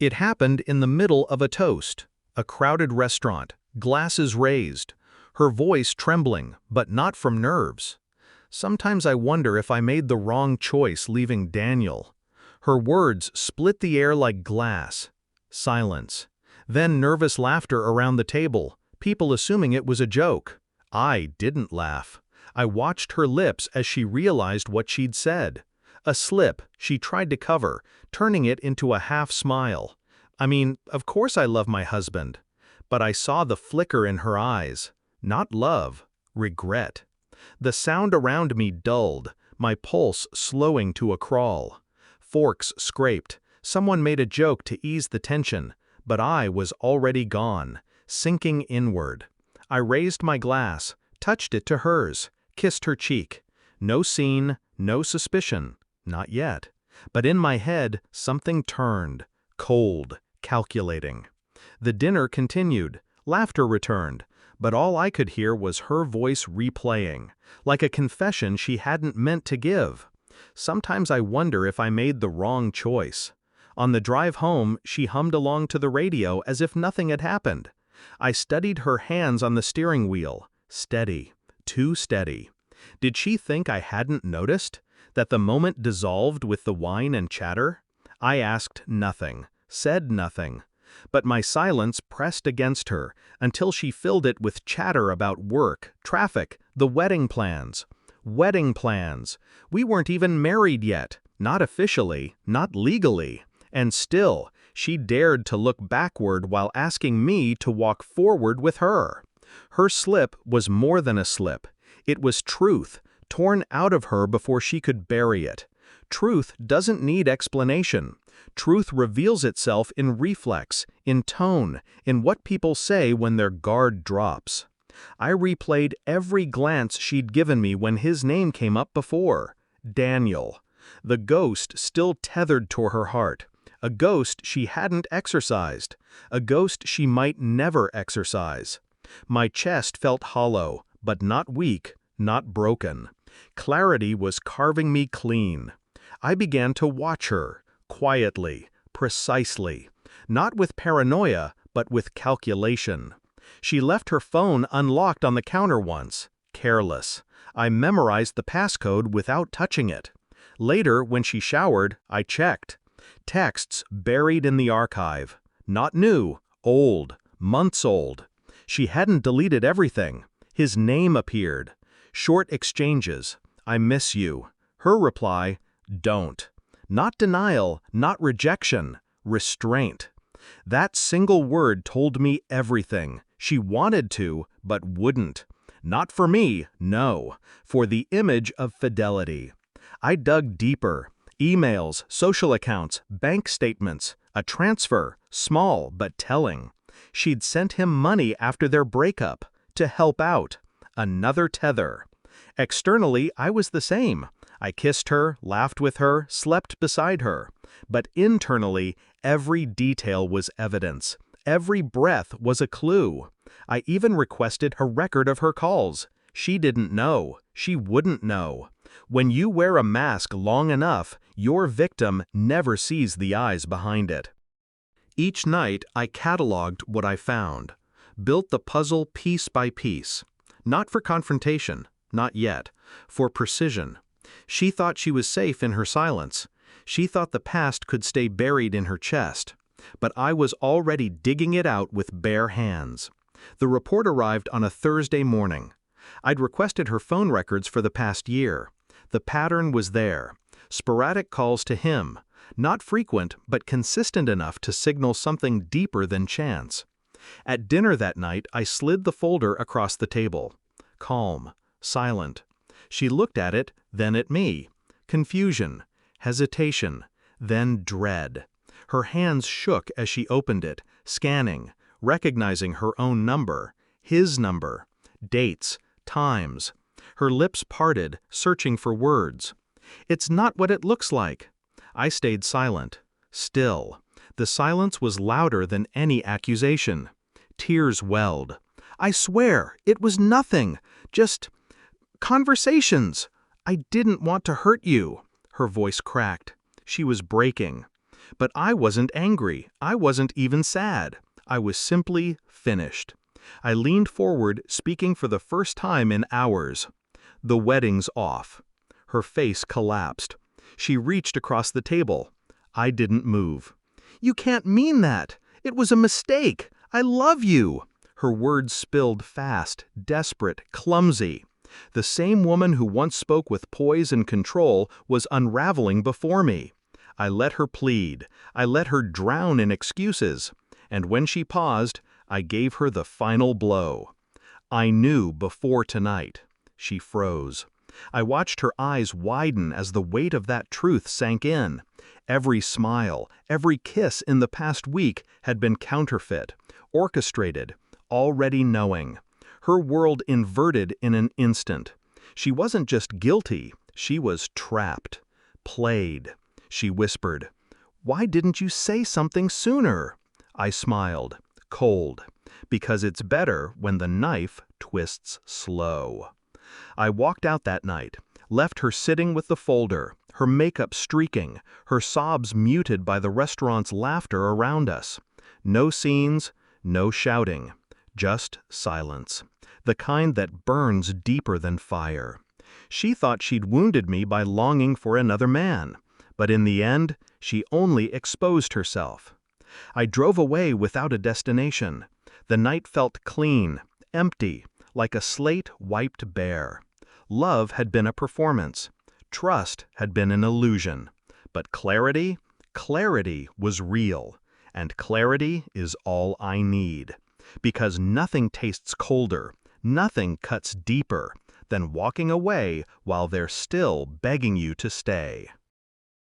It happened in the middle of a toast, a crowded restaurant, glasses raised, her voice trembling, but not from nerves. Sometimes I wonder if I made the wrong choice leaving Daniel. Her words split the air like glass. Silence. Then nervous laughter around the table, people assuming it was a joke. I didn't laugh. I watched her lips as she realized what she'd said. A slip she tried to cover, turning it into a half smile. I mean, of course I love my husband. But I saw the flicker in her eyes. Not love, regret. The sound around me dulled, my pulse slowing to a crawl. Forks scraped. Someone made a joke to ease the tension, but I was already gone, sinking inward. I raised my glass, touched it to hers, kissed her cheek. No scene, no suspicion. Not yet. But in my head, something turned. Cold, calculating. The dinner continued. Laughter returned. But all I could hear was her voice replaying, like a confession she hadn't meant to give. Sometimes I wonder if I made the wrong choice. On the drive home, she hummed along to the radio as if nothing had happened. I studied her hands on the steering wheel. Steady. Too steady. Did she think I hadn't noticed? That the moment dissolved with the wine and chatter? I asked nothing, said nothing. But my silence pressed against her until she filled it with chatter about work, traffic, the wedding plans. Wedding plans. We weren't even married yet. Not officially, not legally. And still, she dared to look backward while asking me to walk forward with her. Her slip was more than a slip. It was truth, torn out of her before she could bury it. Truth doesn't need explanation. Truth reveals itself in reflex, in tone, in what people say when their guard drops. I replayed every glance she'd given me when his name came up before. Daniel. The ghost still tethered to her heart. A ghost she hadn't exorcised. A ghost she might never exorcise. My chest felt hollow, but not weak, not broken. Clarity was carving me clean. I began to watch her, quietly, precisely, not with paranoia, but with calculation. She left her phone unlocked on the counter once, careless. I memorized the passcode without touching it. Later, when she showered, I checked. Texts buried in the archive. Not new, old, months old. She hadn't deleted everything. His name appeared. Short exchanges. I miss you. Her reply, don't. Not denial, not rejection. Restraint. That single word told me everything. She wanted to, but wouldn't. Not for me, no. For the image of fidelity. I dug deeper. Emails, social accounts, bank statements. A transfer, small but telling. She'd sent him money after their breakup. To help out. Another tether. Externally, I was the same. I kissed her, laughed with her, slept beside her. But internally, every detail was evidence. Every breath was a clue. I even requested a record of her calls. She didn't know. She wouldn't know. When you wear a mask long enough, your victim never sees the eyes behind it. Each night, I cataloged what I found. Built the puzzle piece by piece. Not for confrontation, not yet. For precision. She thought she was safe in her silence. She thought the past could stay buried in her chest. But I was already digging it out with bare hands. The report arrived on a Thursday morning. I'd requested her phone records for the past year. The pattern was there. Sporadic calls to him. Not frequent, but consistent enough to signal something deeper than chance. At dinner that night, I slid the folder across the table. Calm, silent. She looked at it, then at me. Confusion, hesitation, then dread. Her hands shook as she opened it, scanning, recognizing her own number, his number, dates, times. Her lips parted, searching for words. It's not what it looks like. I stayed silent, still. The silence was louder than any accusation. Tears welled. I swear, it was nothing. Just conversations. I didn't want to hurt you. Her voice cracked. She was breaking. But I wasn't angry. I wasn't even sad. I was simply finished. I leaned forward, speaking for the first time in hours. The wedding's off. Her face collapsed. She reached across the table. I didn't move. "You can't mean that! It was a mistake! I love you!" Her words spilled fast, desperate, clumsy. The same woman who once spoke with poise and control was unraveling before me. I let her plead. I let her drown in excuses. And when she paused, I gave her the final blow. I knew before tonight. She froze. I watched her eyes widen as the weight of that truth sank in. Every smile, every kiss in the past week had been counterfeit, orchestrated, already knowing. Her world inverted in an instant. She wasn't just guilty, she was trapped, played. She whispered, "Why didn't you say something sooner?" I smiled, cold, because it's better when the knife twists slow. I walked out that night, left her sitting with the folder, her makeup streaking, her sobs muted by the restaurant's laughter around us. No scenes, no shouting, just silence, the kind that burns deeper than fire. She thought she'd wounded me by longing for another man, but in the end, she only exposed herself. I drove away without a destination. The night felt clean, empty, like a slate wiped bare. Love had been a performance. Trust had been an illusion. But clarity? Clarity was real. And clarity is all I need. Because nothing tastes colder, nothing cuts deeper than walking away while they're still begging you to stay.